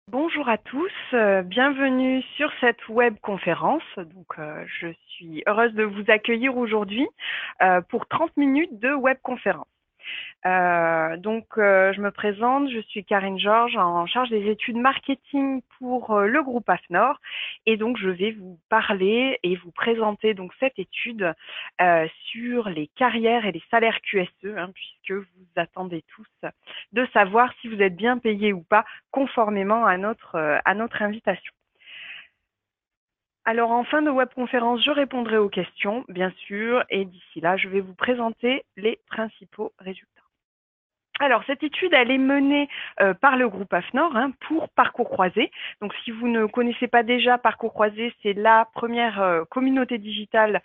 Bonjour à tous, bienvenue sur cette web conférence. Je suis heureuse de vous accueillir aujourd'hui pour 30 minutes de web conférence. Je me présente, je suis Karine Georges, en charge des études marketing pour le groupe AFNOR, et donc je vais vous parler et vous présenter donc cette étude sur les carrières et les salaires QSE, puisque vous attendez tous de savoir si vous êtes bien payé ou pas, conformément à notre invitation. Alors, en fin de webconférence, je répondrai aux questions, bien sûr, et d'ici là, je vais vous présenter les principaux résultats. Alors, cette étude, elle est menée par le groupe AFNOR pour Parcours Croisé. Donc, si vous ne connaissez pas déjà Parcours Croisé, c'est la première communauté digitale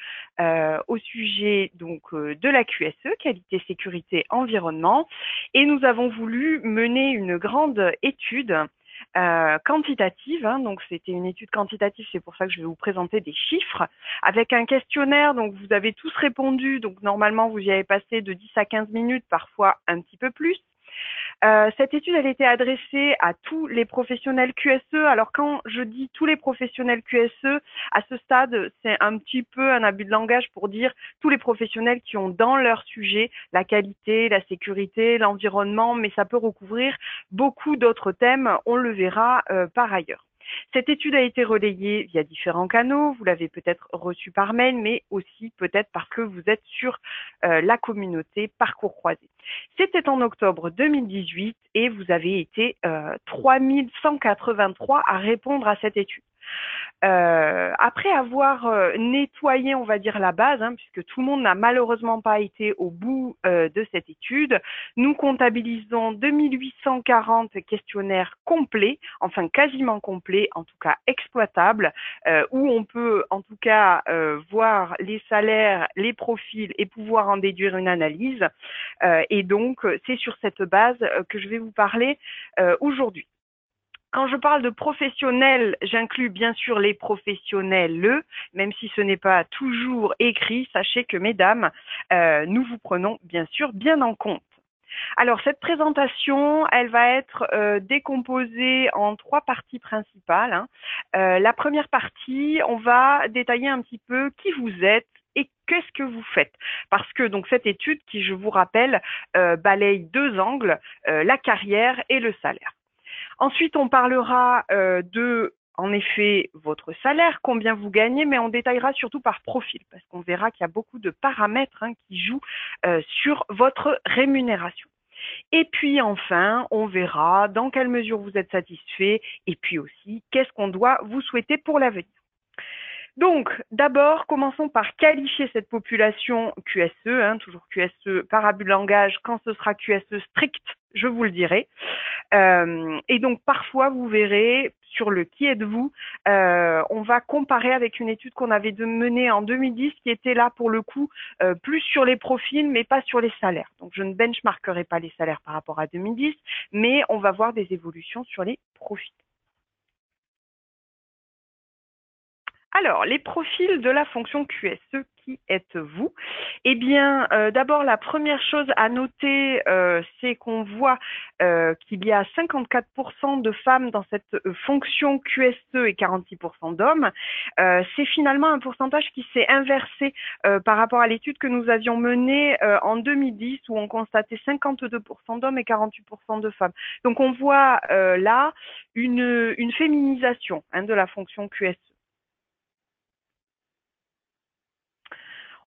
au sujet de la QSE, qualité, sécurité, environnement. Et nous avons voulu mener une grande étude quantitative. Donc, c'était une étude quantitative, c'est pour ça que je vais vous présenter des chiffres avec un questionnaire. Donc, vous avez tous répondu. Donc, normalement, vous y avez passé de 10 à 15 minutes, parfois un petit peu plus. Cette étude, elle était adressée à tous les professionnels QSE. Alors, quand je dis tous les professionnels QSE, à ce stade, c'est un petit peu un abus de langage pour dire tous les professionnels qui ont dans leur sujet la qualité, la sécurité, l'environnement, mais ça peut recouvrir beaucoup d'autres thèmes. On le verra par ailleurs. Cette étude a été relayée via différents canaux. Vous l'avez peut-être reçue par mail, mais aussi peut-être parce que vous êtes sur la communauté Parcours Croisé. C'était en octobre 2018 et vous avez été 3183 à répondre à cette étude. Après avoir nettoyé, on va dire, la base, puisque tout le monde n'a malheureusement pas été au bout de cette étude, nous comptabilisons 2840 questionnaires complets, enfin quasiment complets, en tout cas exploitables, où on peut en tout cas voir les salaires, les profils et pouvoir en déduire une analyse. Et donc, c'est sur cette base que je vais vous parler aujourd'hui. Quand je parle de professionnels, j'inclus bien sûr les professionnels, même si ce n'est pas toujours écrit. Sachez que, mesdames, nous vous prenons bien sûr bien en compte. Alors, cette présentation, elle va être décomposée en trois parties principales. La première partie, on va détailler un petit peu qui vous êtes et qu'est-ce que vous faites. Parce que donc cette étude, qui je vous rappelle, balaye deux angles, la carrière et le salaire. Ensuite, on parlera en effet, votre salaire, combien vous gagnez, mais on détaillera surtout par profil, parce qu'on verra qu'il y a beaucoup de paramètres qui jouent sur votre rémunération. Et puis enfin, on verra dans quelle mesure vous êtes satisfait, et puis aussi, qu'est-ce qu'on doit vous souhaiter pour l'avenir. Donc, d'abord, commençons par qualifier cette population QSE, toujours QSE par abus de langage. Quand ce sera QSE strict, je vous le dirai. Et donc, parfois, vous verrez sur le qui êtes-vous, on va comparer avec une étude qu'on avait menée en 2010 qui était là pour le coup plus sur les profils mais pas sur les salaires. Donc, je ne benchmarkerai pas les salaires par rapport à 2010, mais on va voir des évolutions sur les profils. Alors, les profils de la fonction QSE, qui êtes-vous? Eh bien, d'abord, la première chose à noter, c'est qu'on voit qu'il y a 54% de femmes dans cette fonction QSE et 46% d'hommes. C'est finalement un pourcentage qui s'est inversé par rapport à l'étude que nous avions menée en 2010, où on constatait 52% d'hommes et 48% de femmes. Donc, on voit là une féminisation de la fonction QSE.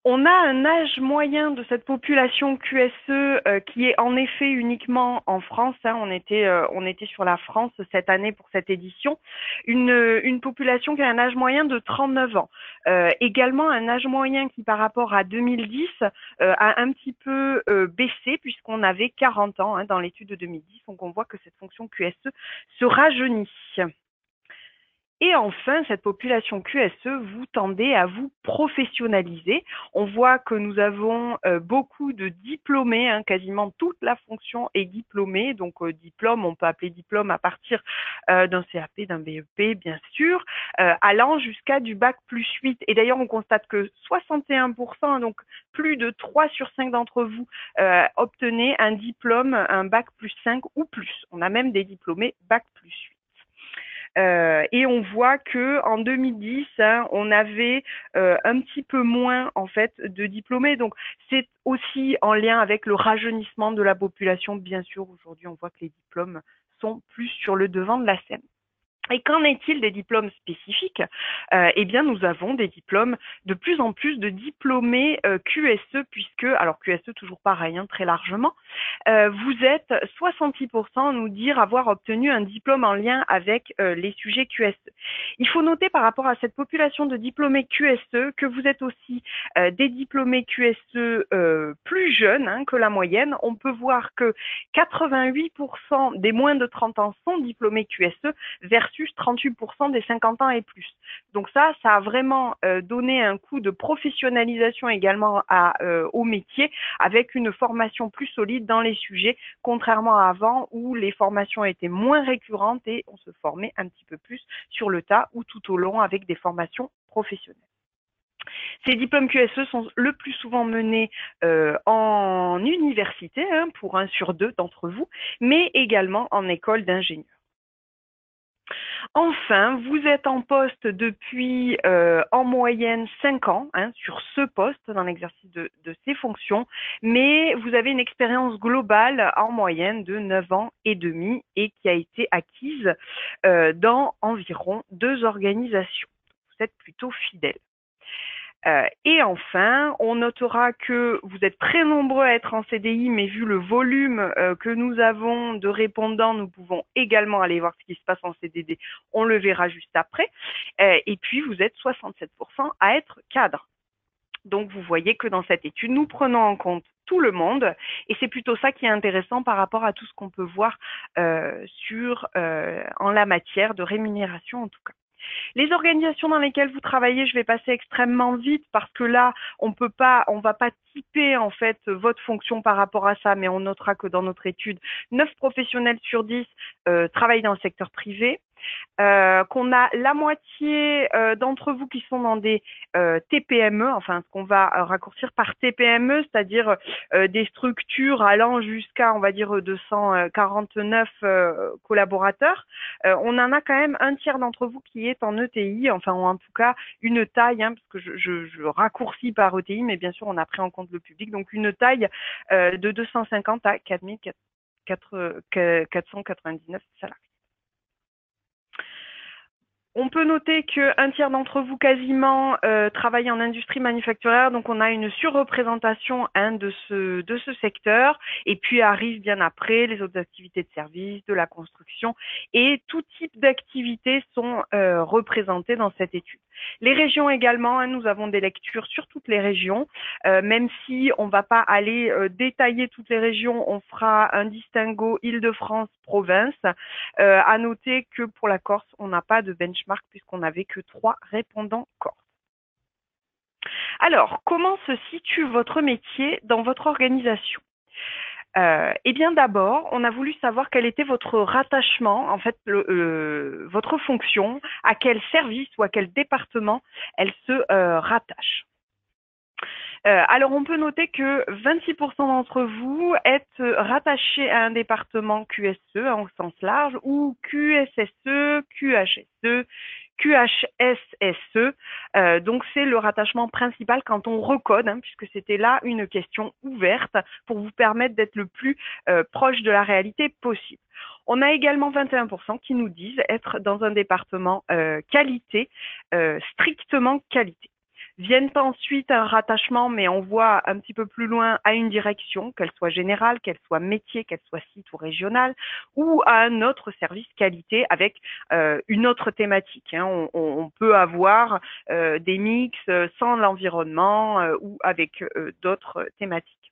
On a un âge moyen de cette population QSE qui est en effet uniquement en France. On était sur la France cette année pour cette édition. Une population qui a un âge moyen de 39 ans. Également un âge moyen qui par rapport à 2010 a un petit peu baissé puisqu'on avait 40 ans dans l'étude de 2010. Donc on voit que cette fonction QSE se rajeunit. Et enfin, cette population QSE, vous tendez à vous professionnaliser. On voit que nous avons beaucoup de diplômés, quasiment toute la fonction est diplômée. Donc, diplôme, on peut appeler diplôme à partir d'un CAP, d'un BEP, bien sûr, allant jusqu'à du bac plus 8. Et d'ailleurs, on constate que 61%, donc plus de 3 sur 5 d'entre vous, obtenez un diplôme, un bac plus 5 ou plus. On a même des diplômés bac plus 8. Et on voit que en 2010, hein, on avait un petit peu moins en fait de diplômés. Donc c'est aussi en lien avec le rajeunissement de la population. Bien sûr, aujourd'hui, on voit que les diplômes sont plus sur le devant de la scène. Et qu'en est-il des diplômes spécifiques? Eh bien, nous avons des diplômes, de plus en plus de diplômés QSE, puisque, alors QSE toujours pareil, hein, très largement, vous êtes 66% à nous dire avoir obtenu un diplôme en lien avec les sujets QSE. Il faut noter par rapport à cette population de diplômés QSE que vous êtes aussi des diplômés QSE plus jeunes hein, que la moyenne. On peut voir que 88% des moins de 30 ans sont diplômés QSE versus 38% des 50 ans et plus. Donc ça a vraiment donné un coup de professionnalisation également au métier avec une formation plus solide dans les sujets, contrairement à avant où les formations étaient moins récurrentes et on se formait un petit peu plus sur le tas ou tout au long avec des formations professionnelles. Ces diplômes QSE sont le plus souvent menés en université, hein, pour 1 sur 2 d'entre vous, mais également en école d'ingénieur. Enfin, vous êtes en poste depuis en moyenne 5 ans hein, sur ce poste dans l'exercice de ces fonctions, mais vous avez une expérience globale en moyenne de 9 ans et demi et qui a été acquise dans environ 2 organisations. Vous êtes plutôt fidèle. Et enfin, on notera que vous êtes très nombreux à être en CDI, mais vu le volume que nous avons de répondants, nous pouvons également aller voir ce qui se passe en CDD. On le verra juste après. Et puis, vous êtes 67% à être cadre. Donc, vous voyez que dans cette étude, nous prenons en compte tout le monde et c'est plutôt ça qui est intéressant par rapport à tout ce qu'on peut voir en la matière de rémunération en tout cas. Les organisations dans lesquelles vous travaillez, je vais passer extrêmement vite parce que là, on va pas typer en fait votre fonction par rapport à ça, mais on notera que dans notre étude, 9 professionnels sur 10 travaillent dans le secteur privé. Qu'on a la moitié d'entre vous qui sont dans des TPME, enfin ce qu'on va raccourcir par TPME, c'est-à-dire des structures allant jusqu'à, on va dire, 249 collaborateurs. On en a quand même un tiers d'entre vous qui est en ETI, enfin ou en tout cas une taille, hein, parce que je raccourcis par ETI, mais bien sûr on a pris en compte le public, donc une taille de 250 à 499 salariés. On peut noter qu'un tiers d'entre vous quasiment travaillent en industrie manufacturière, donc on a une surreprésentation hein, de ce secteur. Et puis arrivent bien après les autres activités de service, de la construction, et tout type d'activités sont représentées dans cette étude. Les régions également, hein, nous avons des lectures sur toutes les régions, même si on ne va pas aller détailler toutes les régions, on fera un distinguo Île-de-France, province. À noter que pour la Corse, on n'a pas de benchmark puisqu'on n'avait que 3 répondants Corse. Alors, comment se situe votre métier dans votre organisation? Eh bien, d'abord, on a voulu savoir quel était votre rattachement, en fait, votre fonction, à quel service ou à quel département elle se rattache. Alors, on peut noter que 26% d'entre vous êtes rattachés à un département QSE hein, au sens large ou QSSE, QHSE, QHSSE. Donc, c'est le rattachement principal quand on recode, hein, puisque c'était là une question ouverte pour vous permettre d'être le plus proche de la réalité possible. On a également 21% qui nous disent être dans un département qualité, strictement qualité. Viennent ensuite un rattachement, mais on voit un petit peu plus loin à une direction, qu'elle soit générale, qu'elle soit métier, qu'elle soit site ou régionale, ou à un autre service qualité avec une autre thématique. Hein. On peut avoir des mix sans l'environnement ou avec d'autres thématiques.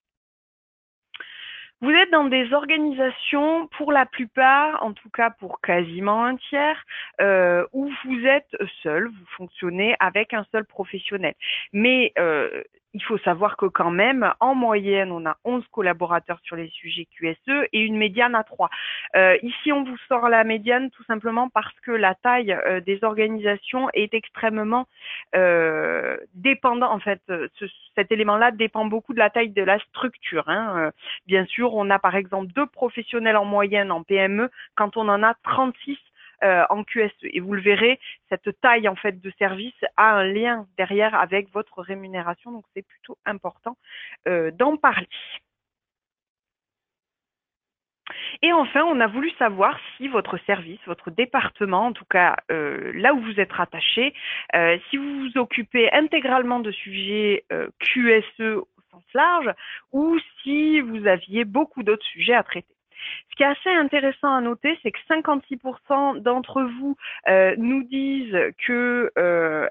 Vous êtes dans des organisations, pour la plupart, en tout cas pour quasiment un tiers, où vous êtes seul, vous fonctionnez avec un seul professionnel. Mais il faut savoir que quand même, en moyenne, on a 11 collaborateurs sur les sujets QSE et une médiane à 3. Ici, on vous sort la médiane tout simplement parce que la taille des organisations est extrêmement dépendant. En fait, cet élément-là dépend beaucoup de la taille de la structure. Hein. Bien sûr, on a par exemple 2 professionnels en moyenne en PME quand on en a 36 en QSE. Et vous le verrez, cette taille en fait de service a un lien derrière avec votre rémunération, donc c'est plutôt important d'en parler. Et enfin, on a voulu savoir si votre service, votre département, en tout cas là où vous êtes rattaché, si vous vous occupez intégralement de sujets QSE au sens large ou si vous aviez beaucoup d'autres sujets à traiter. Ce qui est assez intéressant à noter, c'est que 56% d'entre vous nous disent que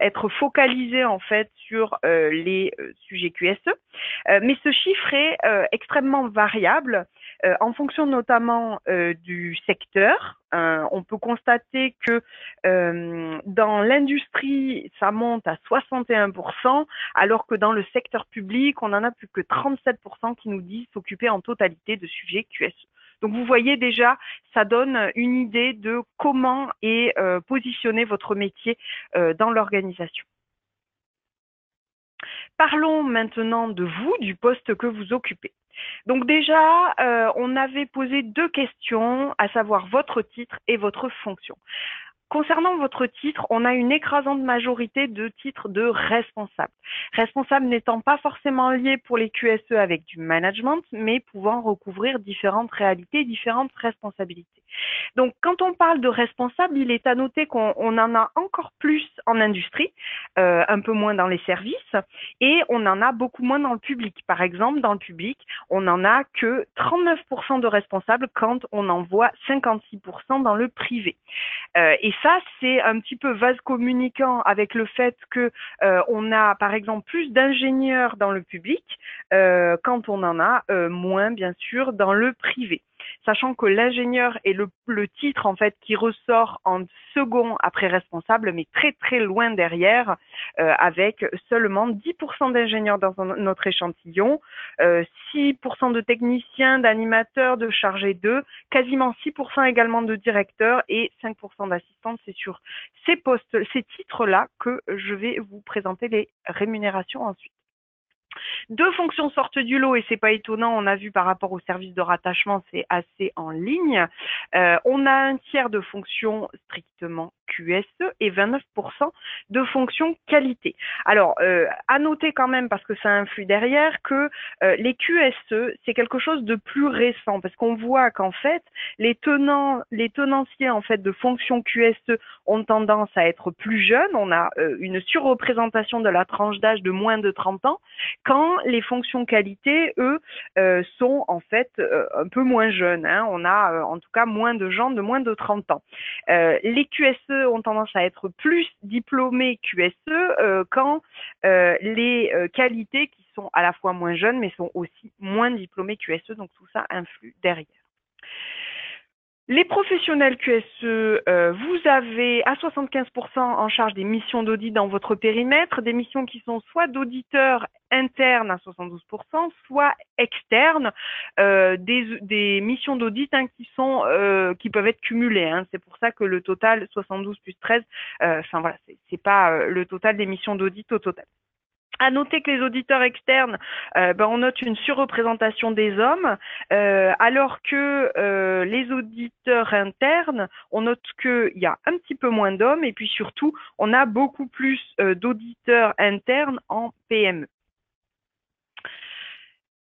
être focalisé en fait sur les sujets QSE, mais ce chiffre est extrêmement variable en fonction notamment du secteur. On peut constater que dans l'industrie, ça monte à 61%, alors que dans le secteur public, on en a plus que 37% qui nous disent s'occuper en totalité de sujets QSE. Donc vous voyez déjà, ça donne une idée de comment est positionné votre métier dans l'organisation. Parlons maintenant de vous, du poste que vous occupez. Donc déjà, on avait posé 2 questions, à savoir votre titre et votre fonction. Concernant votre titre, on a une écrasante majorité de titres de responsable. Responsable n'étant pas forcément lié pour les QSE avec du management, mais pouvant recouvrir différentes réalités, différentes responsabilités. Donc, quand on parle de responsable, il est à noter qu'on en a encore plus en industrie, un peu moins dans les services, et on en a beaucoup moins dans le public. Par exemple, dans le public, on n'en a que 39% de responsables quand on en voit 56% dans le privé. Et ça, c'est un petit peu vase communicant avec le fait que on a, par exemple, plus d'ingénieurs dans le public quand on en a moins, bien sûr, dans le privé. Sachant que l'ingénieur est le titre en fait qui ressort en second après responsable, mais très très loin derrière, avec seulement 10% d'ingénieurs dans notre échantillon, 6% de techniciens, d'animateurs, de chargés d'eux, quasiment 6% également de directeurs et 5% d'assistantes. C'est sur ces postes, ces titres-là que je vais vous présenter les rémunérations ensuite. 2 fonctions sortent du lot et c'est pas étonnant, on a vu par rapport au service de rattachement, c'est assez en ligne. On a un tiers de fonctions strictement QSE et 29% de fonctions qualité. Alors, à noter quand même, parce que ça influe derrière, que les QSE, c'est quelque chose de plus récent, parce qu'on voit qu'en fait, les tenanciers en fait de fonctions QSE ont tendance à être plus jeunes. On a une surreprésentation de la tranche d'âge de moins de 30 ans, quand les fonctions qualité, eux, sont en fait un peu moins jeunes. Hein. On a en tout cas moins de gens de moins de 30 ans. Les QSE ont tendance à être plus diplômés QSE quand les qualités qui sont à la fois moins jeunes mais sont aussi moins diplômés QSE. Donc tout ça influe derrière. Les professionnels QSE, vous avez à 75% en charge des missions d'audit dans votre périmètre, des missions qui sont soit d'auditeurs internes à 72%, soit externes, des missions d'audit hein, qui peuvent être cumulées. Hein. C'est pour ça que le total 72 plus 13, enfin voilà, c'est pas le total des missions d'audit au total. À noter que les auditeurs externes, on note une surreprésentation des hommes, alors que les auditeurs internes, on note qu'il y a un petit peu moins d'hommes et puis surtout, on a beaucoup plus d'auditeurs internes en PME.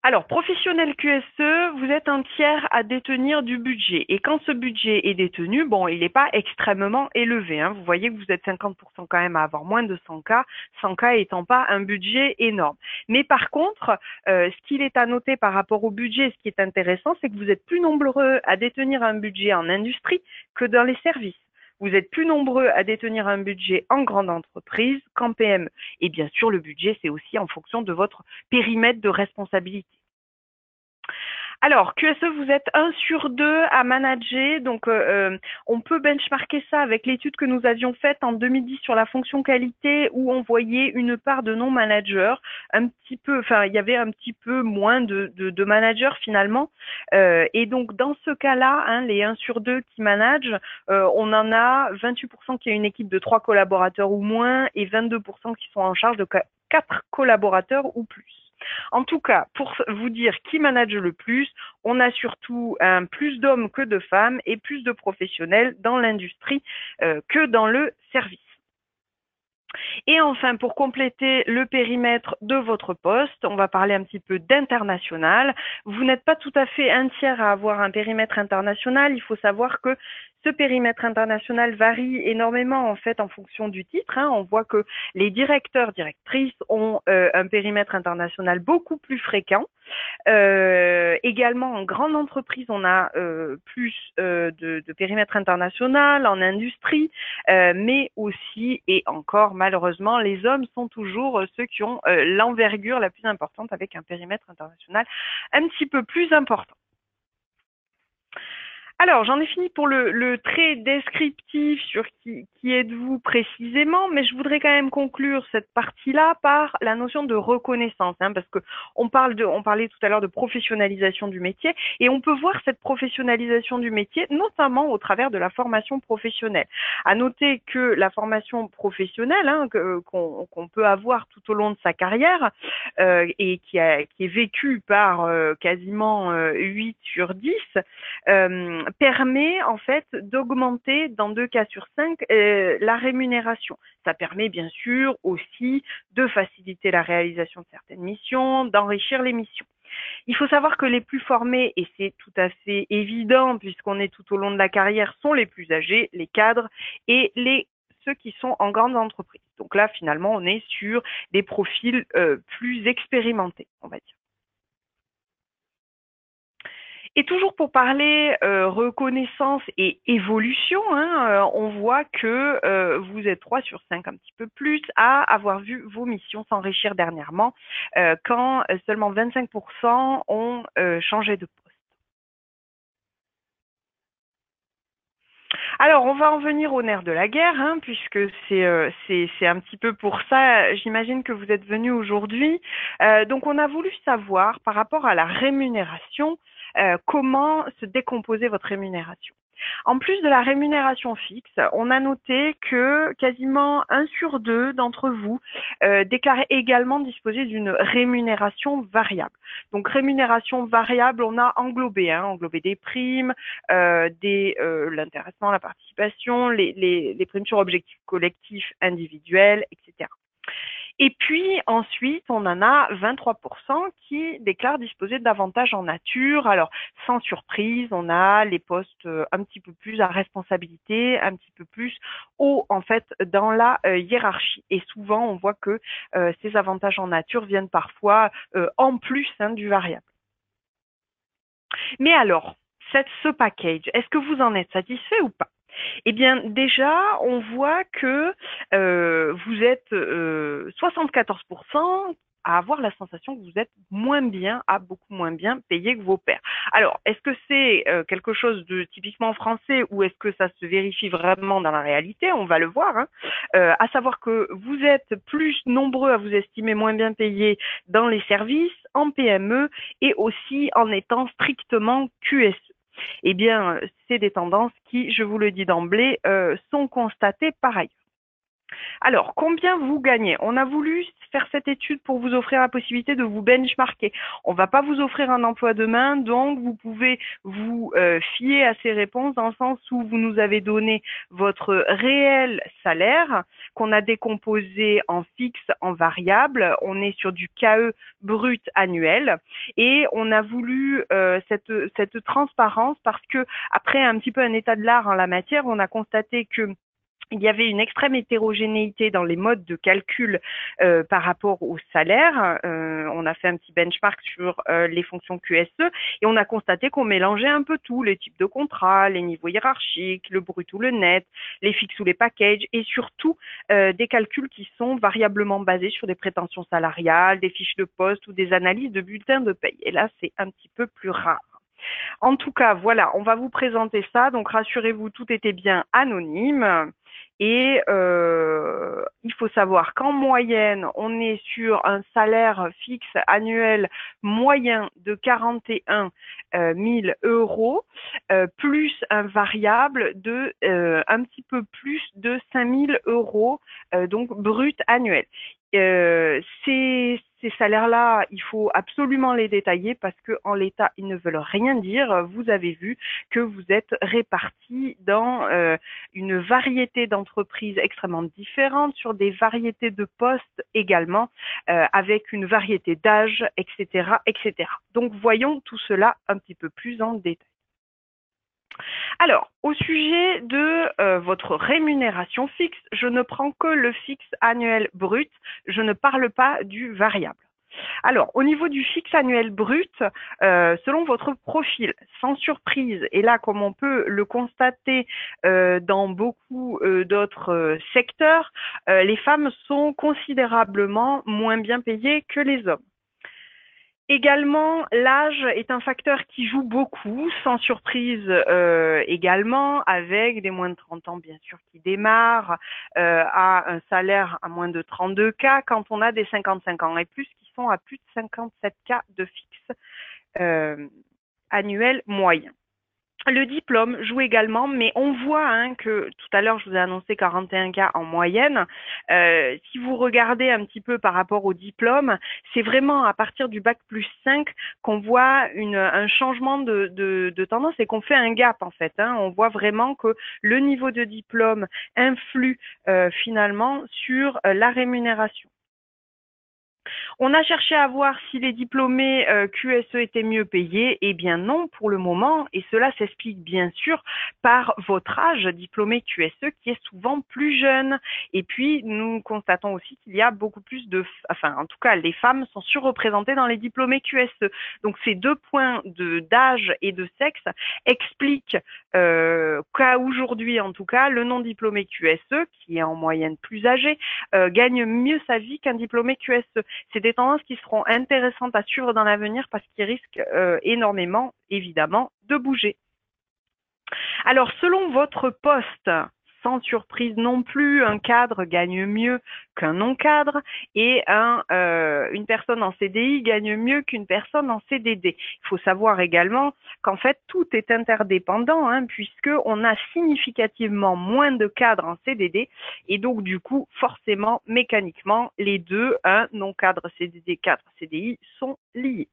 Alors, professionnel QSE, vous êtes un tiers à détenir du budget. Et quand ce budget est détenu, bon, il n'est pas extrêmement élevé. Hein. Vous voyez que vous êtes 50% quand même à avoir moins de 100K, 100K étant pas un budget énorme. Mais par contre, ce qu'il est à noter par rapport au budget, ce qui est intéressant, c'est que vous êtes plus nombreux à détenir un budget en industrie que dans les services. Vous êtes plus nombreux à détenir un budget en grande entreprise qu'en PME. Et bien sûr, le budget, c'est aussi en fonction de votre périmètre de responsabilité. Alors, QSE, vous êtes 1 sur 2 à manager, donc on peut benchmarker ça avec l'étude que nous avions faite en 2010 sur la fonction qualité où on voyait une part de non-managers, un petit peu, enfin il y avait un petit peu moins de managers finalement, et donc dans ce cas-là, hein, les 1 sur 2 qui managent, on en a 28% qui a une équipe de 3 collaborateurs ou moins et 22% qui sont en charge de 4 collaborateurs ou plus. En tout cas, pour vous dire qui manage le plus, on a surtout plus d'hommes que de femmes et plus de professionnels dans l'industrie que dans le service. Et enfin, pour compléter le périmètre de votre poste, on va parler un petit peu d'international. Vous n'êtes pas tout à fait un tiers à avoir un périmètre international. Il faut savoir que ce périmètre international varie énormément en fait en fonction du titre. On voit que les directeurs, directrices ont un périmètre international beaucoup plus fréquent. Également, en grande entreprise, on a plus de périmètre international, en industrie, mais aussi, et encore malheureusement, les hommes sont toujours ceux qui ont l'envergure la plus importante avec un périmètre international un petit peu plus important. Alors, j'en ai fini pour le trait descriptif sur qui êtes-vous précisément, mais je voudrais quand même conclure cette partie-là par la notion de reconnaissance, parce que on parlait tout à l'heure de professionnalisation du métier, et on peut voir cette professionnalisation du métier notamment au travers de la formation professionnelle. À noter que la formation professionnelle qu'on peut avoir tout au long de sa carrière et qui est vécue par quasiment 8 sur 10, permet en fait d'augmenter dans 2 cas sur 5 la rémunération. Ça permet bien sûr aussi de faciliter la réalisation de certaines missions, d'enrichir les missions. Il faut savoir que les plus formés, et c'est tout à fait évident puisqu'on est tout au long de la carrière, sont les plus âgés, les cadres et ceux qui sont en grande entreprise. Donc là, finalement, on est sur des profils plus expérimentés, on va dire. Et toujours pour parler reconnaissance et évolution, on voit que vous êtes 3 sur 5, un petit peu plus, à avoir vu vos missions s'enrichir dernièrement, quand seulement 25% ont changé de poste. Alors, on va en venir au nerf de la guerre, puisque c'est un petit peu pour ça, j'imagine que vous êtes venu aujourd'hui. Donc, on a voulu savoir, par rapport à la rémunération, comment se décomposait votre rémunération. En plus de la rémunération fixe, on a noté que quasiment 1 sur 2 d'entre vous déclaraient également disposer d'une rémunération variable. Donc rémunération variable, on a englobé des primes, l'intéressement, la participation, les primes sur objectifs collectifs individuels, etc. Et puis ensuite, on en a 23% qui déclarent disposer d'avantages en nature. Alors, sans surprise, on a les postes un petit peu plus à responsabilité, un petit peu plus haut en fait dans la hiérarchie. Et souvent, on voit que ces avantages en nature viennent parfois en plus du variable. Mais alors, ce package, est-ce que vous en êtes satisfait ou pas? Eh bien, déjà, on voit que vous êtes 74% à avoir la sensation que vous êtes beaucoup moins bien payé que vos pairs. Alors, est-ce que c'est quelque chose de typiquement français ou est-ce que ça se vérifie vraiment dans la réalité? On va le voir. À savoir que vous êtes plus nombreux à vous estimer moins bien payé dans les services, en PME et aussi en étant strictement QSE. Eh bien, c'est des tendances qui, je vous le dis d'emblée, sont constatées par ailleurs. Alors, combien vous gagnez? On a voulu faire cette étude pour vous offrir la possibilité de vous benchmarker. On ne va pas vous offrir un emploi demain, donc vous pouvez vous fier à ces réponses dans le sens où vous nous avez donné votre réel salaire qu'on a décomposé en fixe, en variable. On est sur du KE brut annuel et on a voulu cette transparence parce que après un petit peu un état de l'art en la matière, on a constaté que il y avait une extrême hétérogénéité dans les modes de calcul par rapport au salaire. On a fait un petit benchmark sur les fonctions QSE et on a constaté qu'on mélangeait un peu tout, les types de contrats, les niveaux hiérarchiques, le brut ou le net, les fixes ou les packages et surtout des calculs qui sont variablement basés sur des prétentions salariales, des fiches de poste ou des analyses de bulletins de paye. Et là, c'est un petit peu plus rare. En tout cas, voilà, on va vous présenter ça. Donc, rassurez-vous, tout était bien anonyme. Et il faut savoir qu'en moyenne, on est sur un salaire fixe annuel moyen de 41 000 euros. plus un variable de un petit peu plus de 5 000 euros, donc brut annuel. Ces salaires-là, il faut absolument les détailler parce qu'en l'état, ils ne veulent rien dire. Vous avez vu que vous êtes répartis dans une variété d'entreprises extrêmement différentes, sur des variétés de postes également, avec une variété d'âge, etc., etc. Donc, voyons tout cela un petit peu plus en détail. Alors, au sujet de votre rémunération fixe, je ne prends que le fixe annuel brut, je ne parle pas du variable. Alors, au niveau du fixe annuel brut, selon votre profil, sans surprise, et là, comme on peut le constater dans beaucoup d'autres secteurs, les femmes sont considérablement moins bien payées que les hommes. Également, l'âge est un facteur qui joue beaucoup, sans surprise également, avec des moins de 30 ans bien sûr qui démarrent à un salaire à moins de 32K quand on a des 55 ans et plus qui sont à plus de 57K de fixe annuel moyen. Le diplôme joue également, mais on voit que tout à l'heure, je vous ai annoncé 41K en moyenne. Si vous regardez un petit peu par rapport au diplôme, c'est vraiment à partir du bac plus 5 qu'on voit un changement de tendance et qu'on fait un gap en fait. On voit vraiment que le niveau de diplôme influe finalement sur la rémunération. On a cherché à voir si les diplômés QSE étaient mieux payés. Eh bien non pour le moment, et cela s'explique bien sûr par votre âge diplômé QSE qui est souvent plus jeune. Et puis nous constatons aussi qu'il y a beaucoup plus en tout cas les femmes sont surreprésentées dans les diplômés QSE. Donc ces deux points d'âge et de sexe expliquent qu'à aujourd'hui en tout cas le non diplômé QSE, qui est en moyenne plus âgé, gagne mieux sa vie qu'un diplômé QSE. C'est des tendances qui seront intéressantes à suivre dans l'avenir parce qu'ils risquent énormément, évidemment, de bouger. Alors, selon votre poste, sans surprise non plus, un cadre gagne mieux qu'un non-cadre et une personne en CDI gagne mieux qu'une personne en CDD. Il faut savoir également qu'en fait, tout est interdépendant puisqu'on a significativement moins de cadres en CDD et donc du coup, forcément, mécaniquement, les deux, un non-cadre CDD, cadre CDI, sont liés.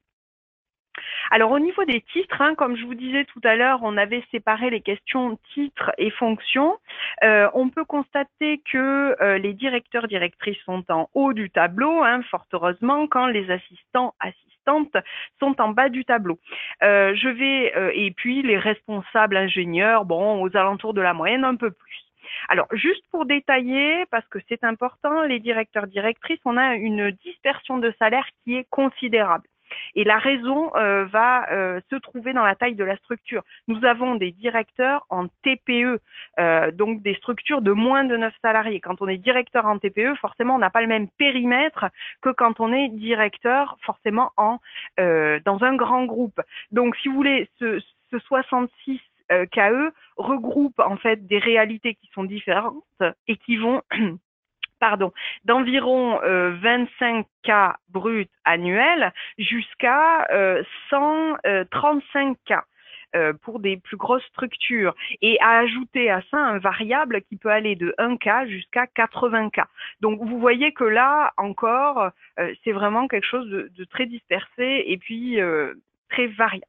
Alors au niveau des titres, comme je vous disais tout à l'heure, on avait séparé les questions titres et fonctions. On peut constater que les directeurs, directrices sont en haut du tableau, fort heureusement, quand les assistants, assistantes sont en bas du tableau. Et puis les responsables ingénieurs, aux alentours de la moyenne, un peu plus. Alors, juste pour détailler, parce que c'est important, les directeurs, directrices, on a une dispersion de salaire qui est considérable. Et la raison va se trouver dans la taille de la structure. Nous avons des directeurs en TPE, donc des structures de moins de 9 salariés. Quand on est directeur en TPE, forcément, on n'a pas le même périmètre que quand on est directeur forcément dans un grand groupe. Donc, si vous voulez, ce 66 KE regroupe en fait des réalités qui sont différentes et qui vont d'environ 25K brut annuels jusqu'à 135K pour des plus grosses structures. Et à ajouter à ça un variable qui peut aller de 1K jusqu'à 80K. Donc vous voyez que là encore, c'est vraiment quelque chose de très dispersé et puis très variable.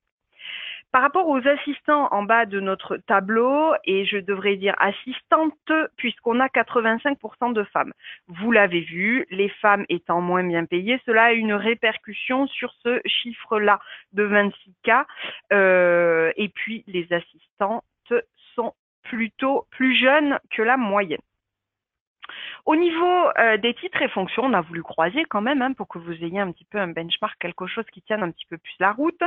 Par rapport aux assistants en bas de notre tableau, et je devrais dire assistantes, puisqu'on a 85% de femmes. Vous l'avez vu, les femmes étant moins bien payées, cela a une répercussion sur ce chiffre-là de 26K. Et puis, les assistantes sont plutôt plus jeunes que la moyenne. Au niveau des titres et fonctions, on a voulu croiser quand même pour que vous ayez un petit peu un benchmark, quelque chose qui tienne un petit peu plus la route.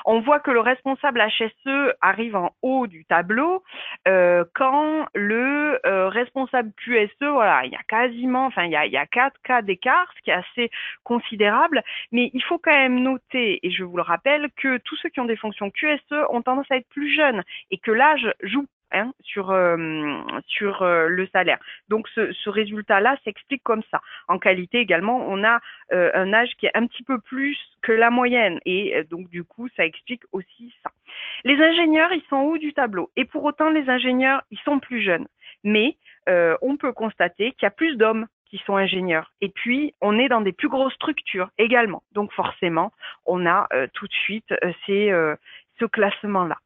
On voit que le responsable HSE arrive en haut du tableau quand le responsable QSE, voilà, il y a quasiment, il y a 4 cas d'écart, ce qui est assez considérable, mais il faut quand même noter, et je vous le rappelle, que tous ceux qui ont des fonctions QSE ont tendance à être plus jeunes et que l'âge joue sur le salaire. Donc ce résultat-là s'explique comme ça. En qualité également, on a un âge qui est un petit peu plus que la moyenne et donc du coup ça explique aussi ça. Les ingénieurs, ils sont en haut du tableau. Et pour autant, les ingénieurs, ils sont plus jeunes. Mais on peut constater qu'il y a plus d'hommes qui sont ingénieurs. Et puis, on est dans des plus grosses structures également. Donc forcément, on a tout de suite ce classement-là.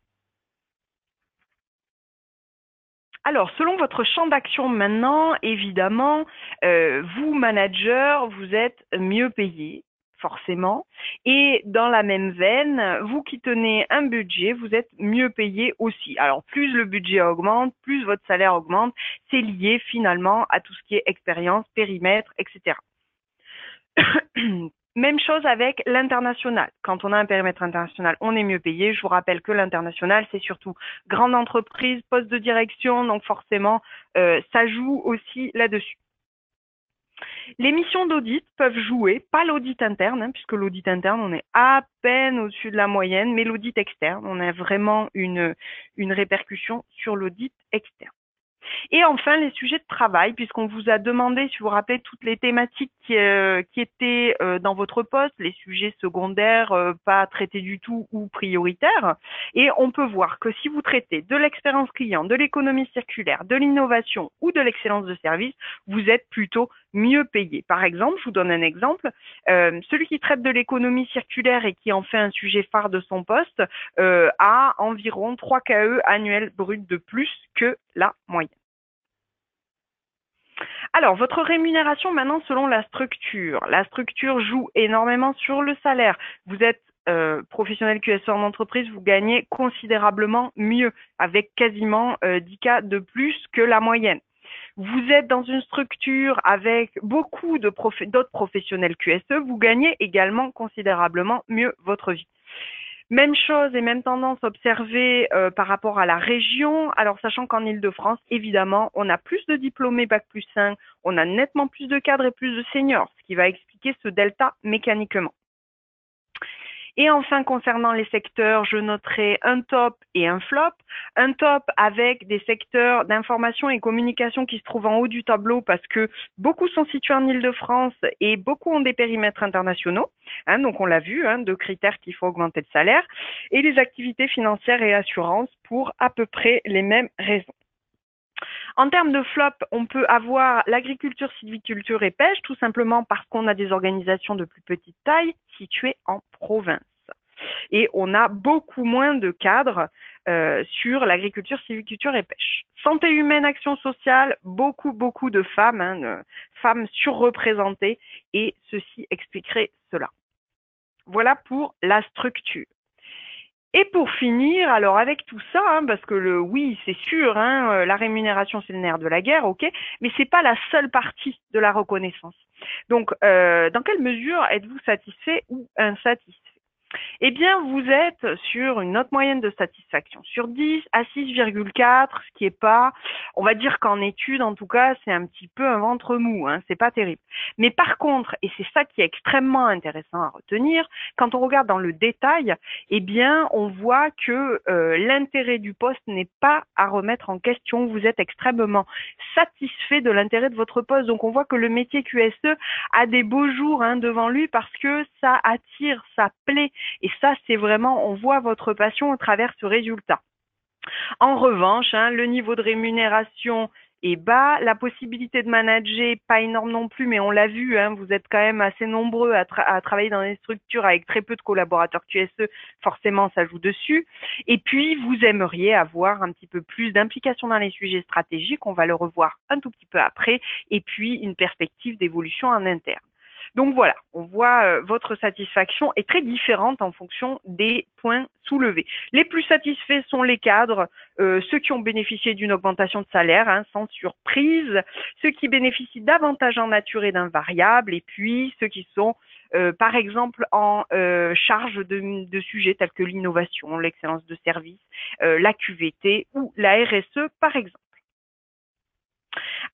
Alors, selon votre champ d'action maintenant, évidemment, vous, manager, vous êtes mieux payé, forcément. Et dans la même veine, vous qui tenez un budget, vous êtes mieux payé aussi. Alors, plus le budget augmente, plus votre salaire augmente. C'est lié finalement à tout ce qui est expérience, périmètre, etc. Même chose avec l'international. Quand on a un périmètre international, on est mieux payé. Je vous rappelle que l'international, c'est surtout grande entreprise, poste de direction, donc forcément, ça joue aussi là-dessus. Les missions d'audit peuvent jouer, pas l'audit interne, hein, puisque l'audit interne, on est à peine au-dessus de la moyenne, mais l'audit externe, on a vraiment une répercussion sur l'audit externe. Et enfin, les sujets de travail, puisqu'on vous a demandé, si vous vous rappelez, toutes les thématiques qui étaient dans votre poste, les sujets secondaires, pas traités du tout ou prioritaires. Et on peut voir que si vous traitez de l'expérience client, de l'économie circulaire, de l'innovation ou de l'excellence de service, vous êtes plutôt mieux payé. Par exemple, je vous donne un exemple, celui qui traite de l'économie circulaire et qui en fait un sujet phare de son poste a environ 3 KE annuels bruts de plus que la moyenne. Alors, votre rémunération maintenant selon la structure. La structure joue énormément sur le salaire. Vous êtes professionnel QSE en entreprise, vous gagnez considérablement mieux, avec quasiment 10 K de plus que la moyenne. Vous êtes dans une structure avec beaucoup d'autres professionnels QSE, vous gagnez également considérablement mieux votre vie. Même chose et même tendance observée par rapport à la région. Alors, sachant qu'en Île-de-France, évidemment, on a plus de diplômés Bac+5, on a nettement plus de cadres et plus de seniors, ce qui va expliquer ce delta mécaniquement. Et enfin, concernant les secteurs, je noterai un top et un flop. Un top avec des secteurs d'information et communication qui se trouvent en haut du tableau parce que beaucoup sont situés en Île-de-France et beaucoup ont des périmètres internationaux. Donc on l'a vu, deux critères qu'il faut augmenter le salaire. Et les activités financières et assurances pour à peu près les mêmes raisons. En termes de flop, on peut avoir l'agriculture, sylviculture et pêche, tout simplement parce qu'on a des organisations de plus petite taille situées en province. Et on a beaucoup moins de cadres sur l'agriculture, sylviculture et pêche. Santé humaine, action sociale, beaucoup de femmes, femmes surreprésentées, et ceci expliquerait cela. Voilà pour la structure. Et pour finir, alors avec tout ça, parce que oui, c'est sûr, la rémunération c'est le nerf de la guerre, ok, mais c'est pas la seule partie de la reconnaissance. Donc, dans quelle mesure êtes-vous satisfait ou insatisfait? Eh bien, vous êtes sur une note moyenne de satisfaction, sur 10 à 6,4, ce qui est pas, on va dire qu'en études, en tout cas, c'est un petit peu un ventre mou, c'est pas terrible. Mais par contre, et c'est ça qui est extrêmement intéressant à retenir, quand on regarde dans le détail, eh bien, on voit que l'intérêt du poste n'est pas à remettre en question. Vous êtes extrêmement satisfait de l'intérêt de votre poste. Donc, on voit que le métier QSE a des beaux jours devant lui parce que ça attire, ça plaît. Et ça, c'est vraiment, on voit votre passion à travers ce résultat. En revanche, le niveau de rémunération est bas, la possibilité de manager, pas énorme non plus, mais on l'a vu, vous êtes quand même assez nombreux à travailler dans des structures avec très peu de collaborateurs QSE, forcément ça joue dessus. Et puis, vous aimeriez avoir un petit peu plus d'implication dans les sujets stratégiques, on va le revoir un tout petit peu après, et puis une perspective d'évolution en interne. Donc voilà, on voit votre satisfaction est très différente en fonction des points soulevés. Les plus satisfaits sont les cadres, ceux qui ont bénéficié d'une augmentation de salaire, sans surprise, ceux qui bénéficient d'avantages en nature et d'un variable, et puis ceux qui sont par exemple en charge de sujets tels que l'innovation, l'excellence de service, la QVT ou la RSE par exemple.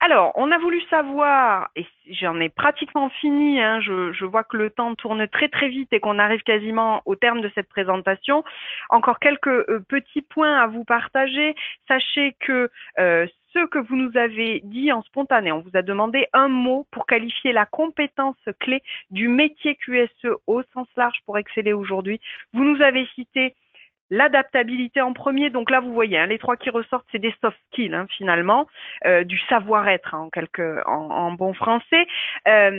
Alors, on a voulu savoir, et j'en ai pratiquement fini, je vois que le temps tourne très vite et qu'on arrive quasiment au terme de cette présentation. Encore quelques petits points à vous partager. Sachez que ce que vous nous avez dit en spontané, on vous a demandé un mot pour qualifier la compétence clé du métier QSE au sens large pour exceller aujourd'hui. Vous nous avez cité L'adaptabilité en premier, donc là vous voyez, hein, les trois qui ressortent, c'est des soft skills hein, finalement, du savoir-être hein, en bon français.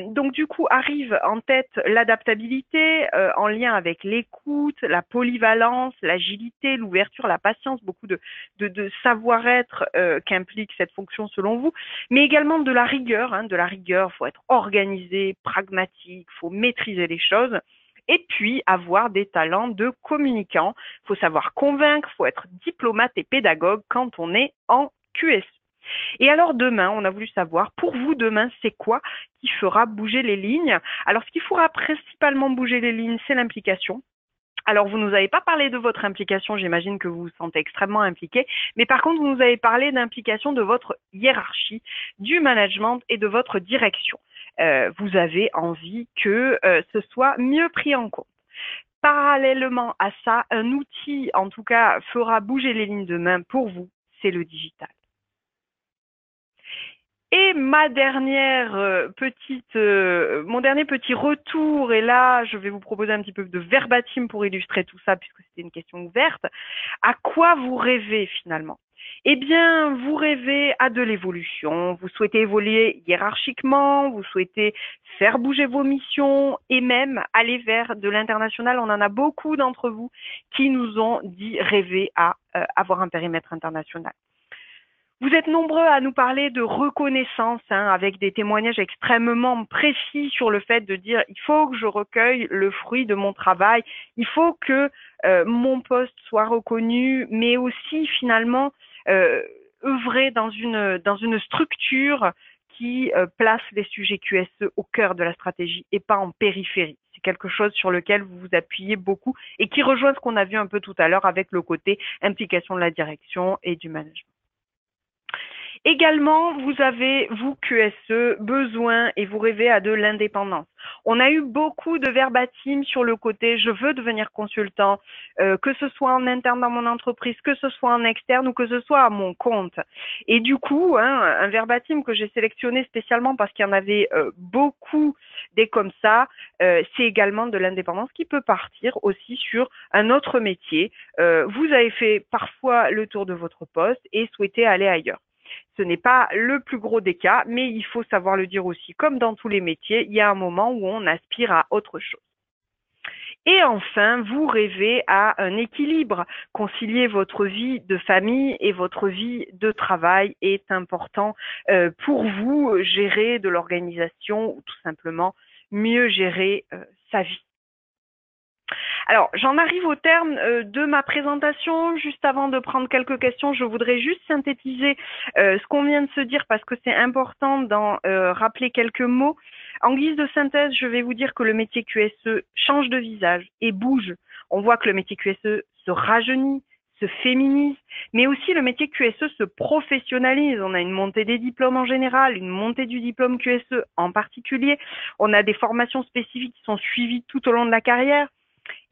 Donc du coup arrive en tête l'adaptabilité en lien avec l'écoute, la polyvalence, l'agilité, l'ouverture, la patience, beaucoup de savoir-être qu'implique cette fonction selon vous, mais également de la rigueur. Hein, de la rigueur, il faut être organisé, pragmatique, il faut maîtriser les choses. Et puis avoir des talents de communicant. Il faut savoir convaincre, il faut être diplomate et pédagogue quand on est en QSE. Et alors demain, on a voulu savoir, pour vous demain, c'est quoi qui fera bouger les lignes? Alors ce qui fera principalement bouger les lignes, c'est l'implication. Alors, vous nous avez pas parlé de votre implication, j'imagine que vous vous sentez extrêmement impliqué, mais par contre, vous nous avez parlé d'implication de votre hiérarchie, du management et de votre direction. Vous avez envie que ce soit mieux pris en compte. Parallèlement à ça, un outil, en tout cas, fera bouger les lignes de main pour vous, c'est le digital. Et ma dernière mon dernier petit retour, et là, je vais vous proposer un petit peu de verbatim pour illustrer tout ça, puisque c'était une question ouverte. À quoi vous rêvez finalement? Eh bien, vous rêvez à de l'évolution, vous souhaitez évoluer hiérarchiquement, vous souhaitez faire bouger vos missions et même aller vers de l'international. On en a beaucoup d'entre vous qui nous ont dit rêver à avoir un périmètre international. Vous êtes nombreux à nous parler de reconnaissance, hein, avec des témoignages extrêmement précis sur le fait de dire il faut que je recueille le fruit de mon travail, il faut que mon poste soit reconnu, mais aussi finalement euh, œuvrer dans une structure qui place les sujets QSE au cœur de la stratégie et pas en périphérie. C'est quelque chose sur lequel vous vous appuyez beaucoup et qui rejoint ce qu'on a vu un peu tout à l'heure avec le côté implication de la direction et du management. Également, vous avez, vous, QSE, besoin et vous rêvez à de l'indépendance. On a eu beaucoup de verbatim sur le côté je veux devenir consultant, que ce soit en interne dans mon entreprise, que ce soit en externe ou que ce soit à mon compte. Et du coup, hein, un verbatim que j'ai sélectionné spécialement parce qu'il y en avait beaucoup des comme ça, c'est également de l'indépendance qui peut partir aussi sur un autre métier. Vous avez fait parfois le tour de votre poste et souhaitez aller ailleurs. Ce n'est pas le plus gros des cas, mais il faut savoir le dire aussi. Comme dans tous les métiers, il y a un moment où on aspire à autre chose. Et enfin, vous rêvez à un équilibre. Concilier votre vie de famille et votre vie de travail est important pour vous. Gérer de l'organisation ou tout simplement mieux gérer sa vie. Alors, j'en arrive au terme de ma présentation. Juste avant de prendre quelques questions, je voudrais juste synthétiser ce qu'on vient de se dire parce que c'est important d'en rappeler quelques mots. En guise de synthèse, je vais vous dire que le métier QSE change de visage et bouge. On voit que le métier QSE se rajeunit, se féminise, mais aussi le métier QSE se professionnalise. On a une montée des diplômes en général, une montée du diplôme QSE en particulier. On a des formations spécifiques qui sont suivies tout au long de la carrière.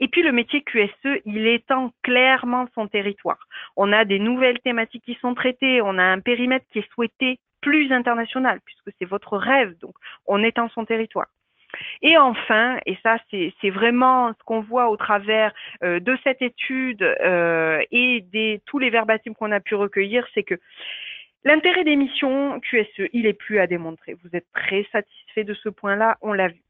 Et puis le métier QSE, il étend clairement son territoire. On a des nouvelles thématiques qui sont traitées, on a un périmètre qui est souhaité plus international, puisque c'est votre rêve, donc on étend son territoire. Et enfin, et ça c'est vraiment ce qu'on voit au travers de cette étude et tous les verbatims qu'on a pu recueillir, c'est que l'intérêt des missions QSE, il est plus à démontrer. Vous êtes très satisfait de ce point-là, on l'a vu.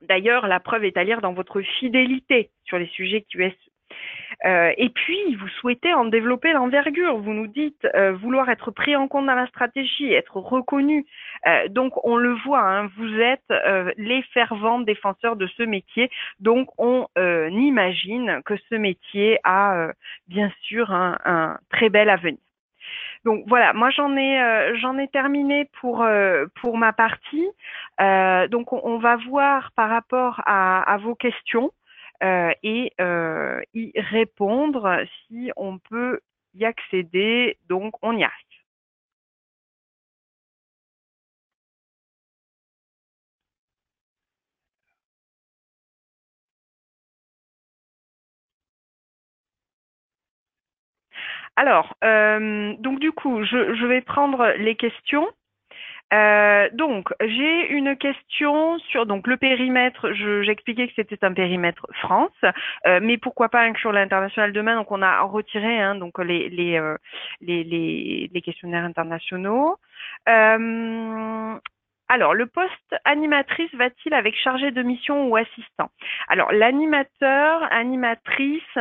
D'ailleurs, la preuve est à lire dans votre fidélité sur les sujets QSE. Et puis, vous souhaitez en développer l'envergure. Vous nous dites vouloir être pris en compte dans la stratégie, être reconnu. Donc, on le voit, hein, vous êtes les fervents défenseurs de ce métier. Donc, on imagine que ce métier a bien sûr un très bel avenir. Donc voilà, moi j'en ai terminé pour ma partie. Donc on va voir par rapport à vos questions et y répondre si on peut y accéder. Donc on y arrive. Alors donc du coup je vais prendre les questions. Donc, j'ai une question sur donc le périmètre. J'expliquais que c'était un périmètre France, mais pourquoi pas inclure l'international demain? Donc, on a retiré hein, donc les questionnaires internationaux. Euh, alors, le poste animatrice va-t-il avec chargé de mission ou assistant? Alors, l'animateur, animatrice,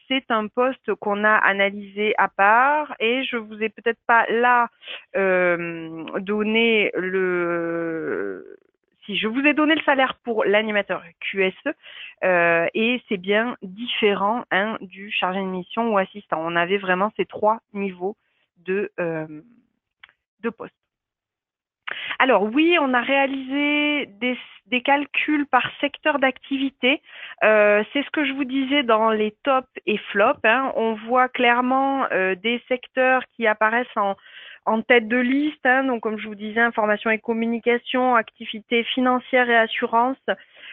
c'est un poste qu'on a analysé à part et je vous ai peut-être pas là donné le si je vous ai donné le salaire pour l'animateur QSE et c'est bien différent hein, du chargé de mission ou assistant. On avait vraiment ces trois niveaux de poste. Alors oui, on a réalisé des calculs par secteur d'activité. C'est ce que je vous disais dans les tops et flops. Hein. On voit clairement des secteurs qui apparaissent en tête de liste. Hein. Donc comme je vous disais, information et communication, activités financières et assurance.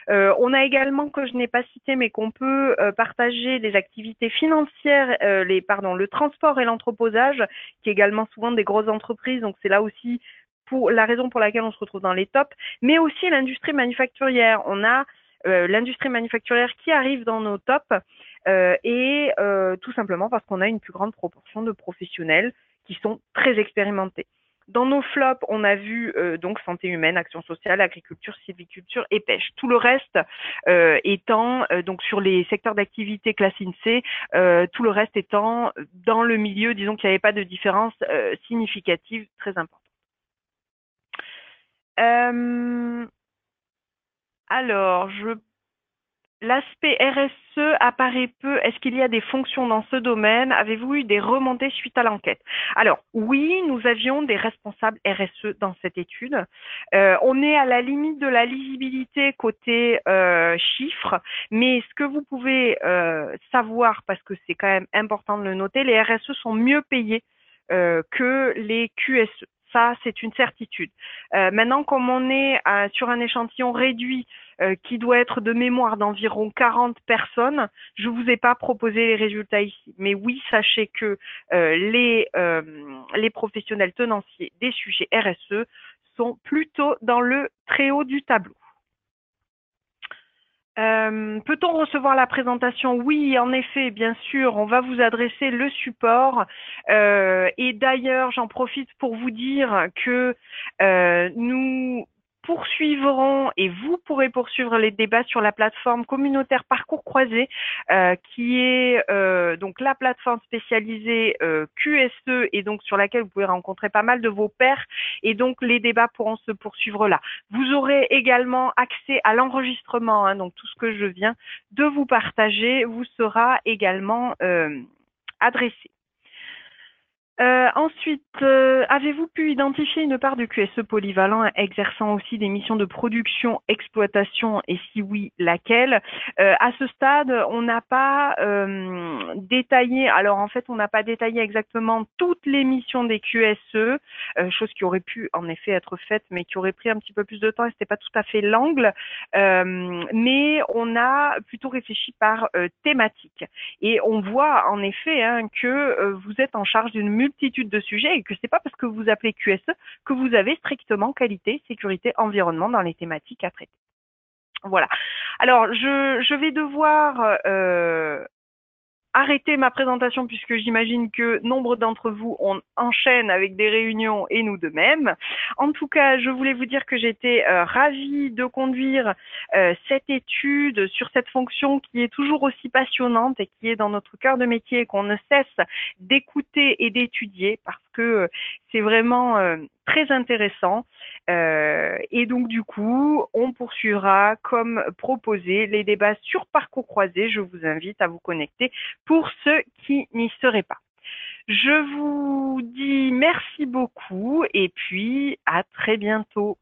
On a également, que je n'ai pas cité, mais qu'on peut partager les activités financières, le transport et l'entreposage, qui est également souvent des grosses entreprises. Donc c'est là aussi pour la raison pour laquelle on se retrouve dans les tops, mais aussi l'industrie manufacturière. On a l'industrie manufacturière qui arrive dans nos tops et tout simplement parce qu'on a une plus grande proportion de professionnels qui sont très expérimentés. Dans nos flops, on a vu donc santé humaine, action sociale, agriculture, sylviculture et pêche. Tout le reste étant donc sur les secteurs d'activité classe INSEE, tout le reste étant dans le milieu, disons qu'il n'y avait pas de différence significative très importante. Euh, alors, l'aspect RSE apparaît peu. Est-ce qu'il y a des fonctions dans ce domaine? Avez-vous eu des remontées suite à l'enquête? Alors, oui, nous avions des responsables RSE dans cette étude. On est à la limite de la lisibilité côté chiffres, mais ce que vous pouvez savoir, parce que c'est quand même important de le noter, les RSE sont mieux payés que les QSE. Ça, c'est une certitude. Maintenant, comme on est sur un échantillon réduit qui doit être de mémoire d'environ 40 personnes, je vous ai pas proposé les résultats ici. Mais oui, sachez que les professionnels tenanciers des sujets RSE sont plutôt dans le très haut du tableau. Peut-on recevoir la présentation? Oui, en effet, bien sûr, on va vous adresser le support. Et d'ailleurs, j'en profite pour vous dire que nous poursuivrons et vous pourrez poursuivre les débats sur la plateforme communautaire Parcours Croisé, qui est donc la plateforme spécialisée QSE et donc sur laquelle vous pouvez rencontrer pas mal de vos pairs. Et donc les débats pourront se poursuivre là. Vous aurez également accès à l'enregistrement, hein, donc tout ce que je viens de vous partager vous sera également adressé. Ensuite, avez-vous pu identifier une part du QSE polyvalent exerçant aussi des missions de production, exploitation et si oui, laquelle? À ce stade, on n'a pas détaillé, alors en fait, on n'a pas détaillé exactement toutes les missions des QSE, chose qui aurait pu en effet être faite, mais qui aurait pris un petit peu plus de temps et c'était pas tout à fait l'angle. Mais on a plutôt réfléchi par thématique. Et on voit en effet hein, que vous êtes en charge d'une multitude de sujets et que c'est pas parce que vous appelez QSE que vous avez strictement qualité, sécurité, environnement dans les thématiques à traiter. Voilà. Alors, je vais devoir arrêter ma présentation puisque j'imagine que nombre d'entre vous on enchaîne avec des réunions et nous de même. En tout cas, je voulais vous dire que j'étais ravie de conduire cette étude sur cette fonction qui est toujours aussi passionnante et qui est dans notre cœur de métier et qu'on ne cesse d'écouter et d'étudier parce que c'est vraiment très intéressant. Et donc du coup, on poursuivra comme proposé les débats sur Parcours Croisé. Je vous invite à vous connecter pour ceux qui n'y seraient pas. Je vous dis merci beaucoup et puis à très bientôt.